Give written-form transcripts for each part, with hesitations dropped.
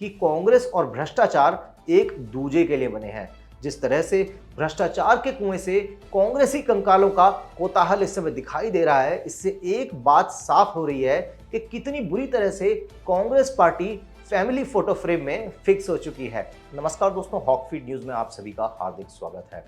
कि कांग्रेस और भ्रष्टाचार एक दूजे के लिए बने हैं। जिस तरह से भ्रष्टाचार के कुएं से कांग्रेसी कंकालों का कोताहल इस समय दिखाई दे रहा है, इससे एक बात साफ हो रही है कि कितनी बुरी तरह से Congress party family photo frame में फिक्स हो चुकी है। नमस्कार दोस्तों, हॉक फीड न्यूज में आप सभी का हार्दिक स्वागत है।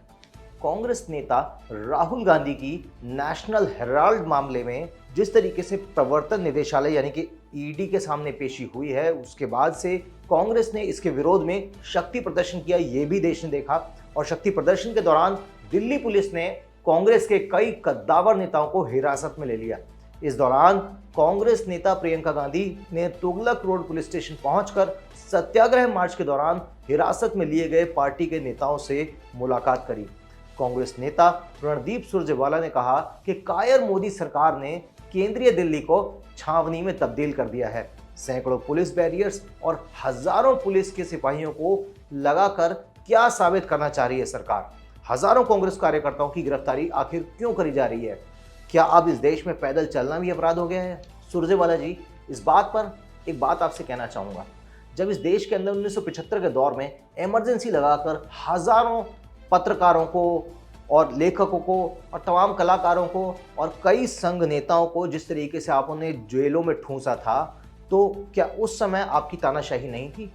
कांग्रेस नेता राहुल गांधी की नेशनल हेराल्ड मामले में जिस तरीके से प्रवर्तन निदेशालय यानी कि ईडी के सामने पेशी हुई है, उसके बाद से कांग्रेस ने इसके विरोध में शक्ति प्रदर्शन किया, ये भी देश ने देखा। और शक्ति प्रदर्शन के दौरान दिल्ली पुलिस ने कांग्रेस के कई कद्दावर नेताओं को हिरासत में ले लिया। इस दौरान कांग्रेस नेता प्रियंका गांधी ने तुगलक रोड पुलिस स्टेशन पहुंचकर सत्याग्रह मार्च के दौरान हिरासत में लिए गए पार्टी के नेताओं से मुलाकात करी। कांग्रेस नेता रणदीप सुरजेवाला ने कहा कि कायर मोदी सरकार ने केंद्रीय दिल्ली को छावनी में तब्दील कर दिया है। सैकड़ों पुलिस बैरियर्स और हजारों पुलिस के सिपाहियों को लगाकर क्या साबित करना चाह रही है सरकार? हजारों कांग्रेस कार्यकर्ताओं की गिरफ्तारी आखिर क्यों करी जा रही है? क्या अब इस देश में पैदल चलना भी अपराध हो गया है? सुरजेवाला जी, इस बात पर एक बात आपसे कहना चाहूंगा। जब इस देश के अंदर 1975 के दौर में इमरजेंसी लगाकर हजारों पत्रकारों को और लेखकों को और तमाम कलाकारों को और कई संघ नेताओं को जिस तरीके से आपने जेलों में ठूंसा था, तो क्या उस समय आपकी तानाशाही नहीं थी?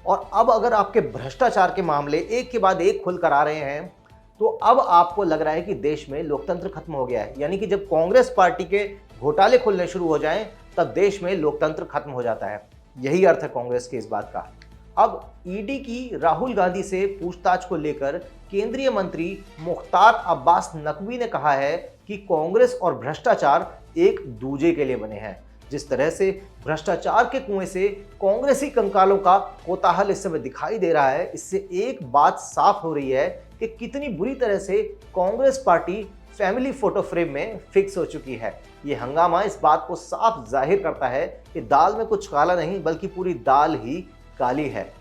और अब अगर आपके भ्रष्टाचार के मामले एक के बाद एक खुल कर आ रहे हैं, तो अब आपको लग रहा है कि देश में लोकतंत्र खत्म हो गया है। यानी कि जब कांग्रेस पार्टी के घोटाले खुलने शुरू हो जाएं, तब देश में लोकतंत्र खत्म हो जाता है। यही अर्थ है कांग्रेस के इस बात का। अब ईडी की राहुल गांधी से पूछताछ को लेकर केंद्रीय मंत्री मुख्तार अब्बास नकवी ने कहा है कि कांग्रेस और भ्रष्टाचार एक दूजे के लिए बने हैं। जिस तरह से भ्रष्टाचार के कुएं से कांग्रेसी कंकालों का कोताहल इस समय दिखाई दे रहा है, इससे एक बात साफ हो रही है कि कितनी बुरी तरह से Congress party family photo frame में फिक्स हो चुकी है। ये हंगामा इस बात को साफ जाहिर करता है कि दाल में कुछ काला नहीं, बल्कि पूरी दाल ही काली है।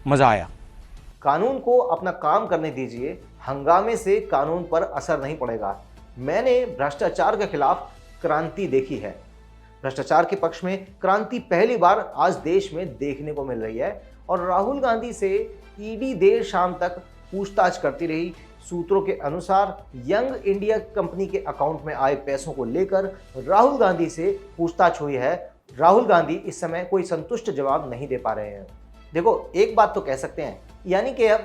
मजा आया। कानून को अपना काम करने दीजिए, हंगामे से कानून पर असर नहीं पड़ेगा। मैंने भ्रष्टाचार के खिलाफ क्रांति देखी है। भ्रष्टाचार के पक्ष में क्रांति पहली बार आज देश में देखने को मिल रही है। और राहुल गांधी से ईडी देर शाम तक पूछताछ करती रही। सूत्रों के अनुसार यंग इंडिया कंपनी के अकाउंट में आए पैसों को लेकर राहुल गांधी से पूछताछ हुई है। राहुल गांधी इस समय कोई संतुष्ट जवाब नहीं दे पा रहे हैं। देखो, एक बात तो कह सकते हैं, यानी कि अब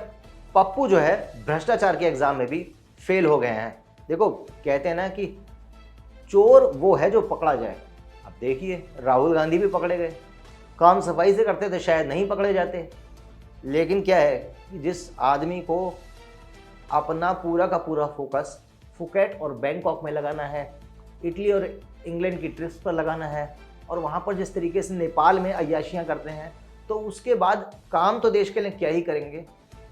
पप्पू जो है भ्रष्टाचार के एग्जाम में भी फेल हो गए हैं। देखो, कहते हैं ना कि चोर वो है जो पकड़ा जाए। अब देखिए, राहुल गांधी भी पकड़े गए। काम सफाई से करते थे, शायद नहीं पकड़े जाते। लेकिन क्या है कि जिस आदमी को अपना पूरा का पूरा फोकस फुकेट और बैंकॉक में लगाना है, इटली और इंग्लैंड की ट्रिप्स पर लगाना है, और वहाँ पर जिस तरीके से नेपाल में अय्याशियाँ करते हैं, तो उसके बाद काम तो देश के लिए क्या ही करेंगे।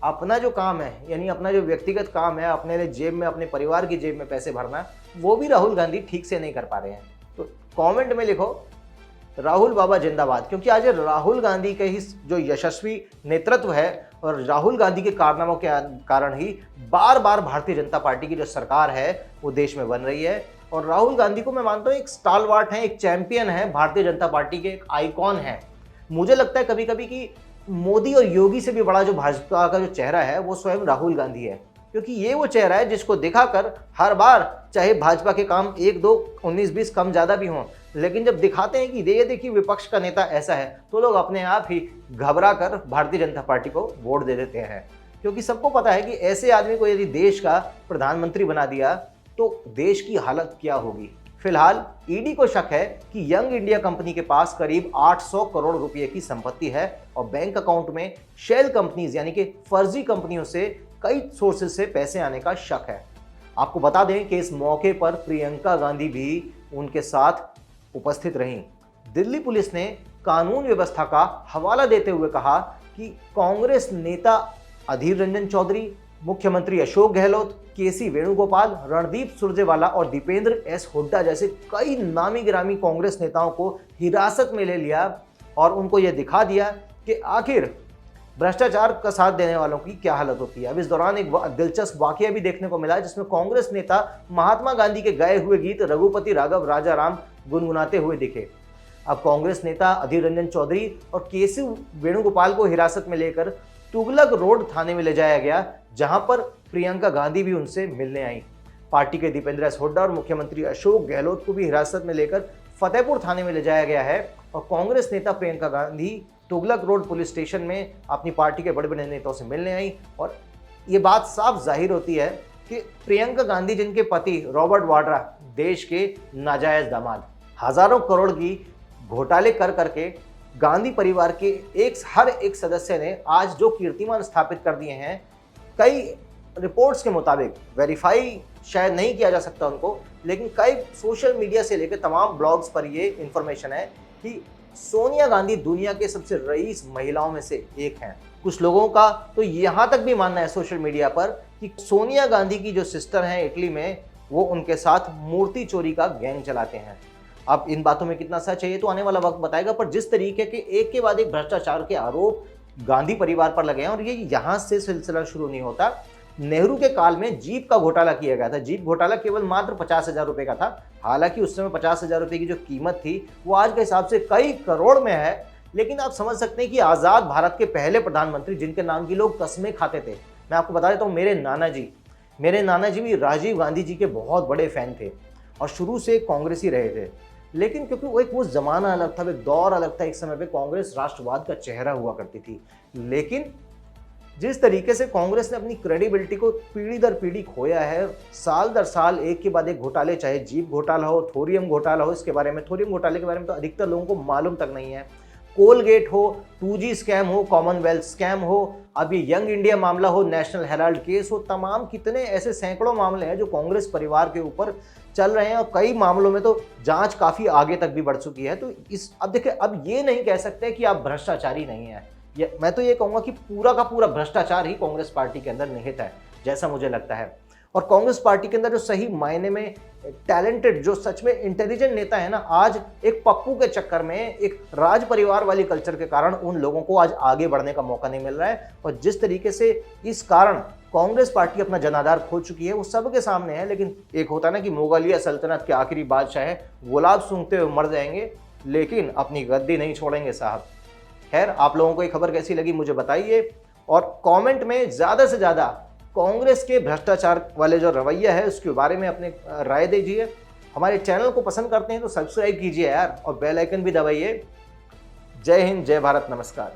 अपना जो काम है, यानी अपना जो व्यक्तिगत काम है, अपने लिए जेब में, अपने परिवार की जेब में पैसे भरना, वो भी राहुल गांधी ठीक से नहीं कर पा रहे हैं। तो कमेंट में लिखो राहुल बाबा जिंदाबाद, क्योंकि आज राहुल गांधी के ही जो यशस्वी नेतृत्व है और राहुल गांधी के कारनामों के कारण ही बार बार भारतीय जनता पार्टी की जो सरकार है वो देश में बन रही है। और राहुल गांधी को मैं मानता हूँ एक स्टालवार्ट है, एक चैंपियन है, भारतीय जनता पार्टी के एक आइकॉन है। मुझे लगता है कभी कभी कि मोदी और योगी से भी बड़ा जो भाजपा का जो चेहरा है वो स्वयं राहुल गांधी है, क्योंकि ये वो चेहरा है जिसको दिखाकर हर बार, चाहे भाजपा के काम 1, 2, 19, 20 कम ज़्यादा भी हों, लेकिन जब दिखाते हैं कि ये देखिए विपक्ष का नेता ऐसा है, तो लोग अपने आप ही घबरा कर भारतीय जनता पार्टी को वोट दे देते हैं। क्योंकि सबको पता है कि ऐसे आदमी को यदि देश का प्रधानमंत्री बना दिया तो देश की हालत क्या होगी। फिलहाल ईडी को शक है कि यंग इंडिया कंपनी के पास करीब 800 करोड़ रुपए की संपत्ति है और बैंक अकाउंट में शेल कंपनीज यानी कि फर्जी कंपनियों से कई सोर्सेज से पैसे आने का शक है। आपको बता दें कि इस मौके पर प्रियंका गांधी भी उनके साथ उपस्थित रहीं। दिल्ली पुलिस ने कानून व्यवस्था का हवाला देते हुए कहा कि कांग्रेस नेता अधीर रंजन चौधरी, मुख्यमंत्री अशोक गहलोत, केसी वेणुगोपाल, रणदीप सुरजेवाला और दीपेंद्र एस हुड्डा जैसे कई नामी गिरामी कांग्रेस नेताओं को हिरासत में ले लिया और उनको यह दिखा दिया कि आखिर भ्रष्टाचार का साथ देने वालों की क्या हालत होती है। अब इस दौरान एक दिलचस्प वाकया भी देखने को मिला, जिसमें कांग्रेस नेता महात्मा गांधी के गाए हुए गीत रघुपति राघव राजा राम गुनगुनाते हुए दिखे। अब कांग्रेस नेता अधीर रंजन चौधरी और केसी वेणुगोपाल को हिरासत में लेकर तुगलक रोड थाने में ले जाया गया, जहां पर प्रियंका गांधी भी उनसे मिलने आई। पार्टी के दीपेंद्र एस हुड्डा और मुख्यमंत्री अशोक गहलोत को भी हिरासत में लेकर फतेहपुर थाने में ले जाया गया है और कांग्रेस नेता Priyanka Gandhi Tughlaq road police station में अपनी पार्टी के बड़े बड़े नेताओं से मिलने आई। और ये बात साफ जाहिर होती है कि प्रियंका गांधी, जिनके पति रॉबर्ट वाड्रा देश के नाजायज दामाद, हजारों करोड़ की घोटाले कर करके गांधी परिवार के हर एक सदस्य ने आज जो कीर्तिमान स्थापित कर दिए हैं, कई रिपोर्ट्स के मुताबिक, वेरीफाई शायद नहीं किया जा सकता उनको, लेकिन कई सोशल मीडिया से लेकर तमाम ब्लॉग्स पर ये इंफॉर्मेशन है कि सोनिया गांधी दुनिया के सबसे रईस महिलाओं में से एक हैं। कुछ लोगों का तो यहाँ तक भी मानना है सोशल मीडिया पर कि सोनिया गांधी की जो सिस्टर हैं इटली में, वो उनके साथ मूर्ति चोरी का गैंग चलाते हैं। अब इन बातों में कितना सच है ये तो आने वाला वक्त बताएगा, पर जिस तरीके के एक के बाद एक भ्रष्टाचार के आरोप गांधी परिवार पर लगे हैं, और ये यहाँ से सिलसिला शुरू नहीं होता। नेहरू के काल में जीप का घोटाला किया गया था। जीप घोटाला केवल मात्र 50,000 रुपए का था। हालांकि उस समय 50,000 रुपए की जो कीमत थी वो आज के हिसाब से कई करोड़ में है। लेकिन आप समझ सकते हैं कि आज़ाद भारत के पहले प्रधानमंत्री, जिनके नाम की लोग कस्में खाते थे, मैं आपको बता देता हूँ, मेरे नाना जी भी राजीव गांधी जी के बहुत बड़े फैन थे और शुरू से कांग्रेसी रहे थे। लेकिन क्योंकि वो ज़माना अलग था, एक दौर अलग था, एक समय पे कांग्रेस राष्ट्रवाद का चेहरा हुआ करती थी। लेकिन जिस तरीके से कांग्रेस ने अपनी क्रेडिबिलिटी को पीढ़ी दर पीढ़ी खोया है, साल दर साल एक के बाद एक घोटाले, चाहे जीप घोटाला हो, थोरियम घोटाला हो, थोरियम घोटाले के बारे में तो अधिकतर लोगों को मालूम तक नहीं है, कोलगेट हो, 2G स्कैम हो, कॉमनवेल्थ स्कैम हो, अब ये यंग इंडिया मामला हो, नेशनल हेराल्ड केस हो, तमाम कितने ऐसे सैकड़ों मामले हैं जो कांग्रेस परिवार के ऊपर चल रहे हैं और कई मामलों में तो जांच काफ़ी आगे तक भी बढ़ चुकी है। तो अब देखिए, अब ये नहीं कह सकते कि आप भ्रष्टाचारी नहीं है। मैं तो ये कहूँगा कि पूरा का पूरा भ्रष्टाचार ही कांग्रेस पार्टी के अंदर निहित है, जैसा मुझे लगता है। और कांग्रेस पार्टी के अंदर जो सही मायने में टैलेंटेड, जो सच में इंटेलिजेंट नेता है ना, आज एक पप्पू के चक्कर में, एक राज परिवार वाली कल्चर के कारण उन लोगों को आज आगे बढ़ने का मौका नहीं मिल रहा है। और जिस तरीके से इस कारण कांग्रेस पार्टी अपना जनाधार खो चुकी है वो सबके सामने है। लेकिन एक होता है ना कि मुगलिया सल्तनत के आखिरी बादशाह है, गुलाब सूंघते हुए मर जाएंगे लेकिन अपनी गद्दी नहीं छोड़ेंगे साहब। खैर, आप लोगों को ये खबर कैसी लगी मुझे बताइए और कमेंट में ज़्यादा से ज़्यादा कांग्रेस के भ्रष्टाचार वाले जो रवैया है उसके बारे में अपने राय दीजिए। हमारे चैनल को पसंद करते हैं तो सब्सक्राइब कीजिए यार, और बेल आइकन भी दबाइए। जय हिंद, जय भारत, नमस्कार।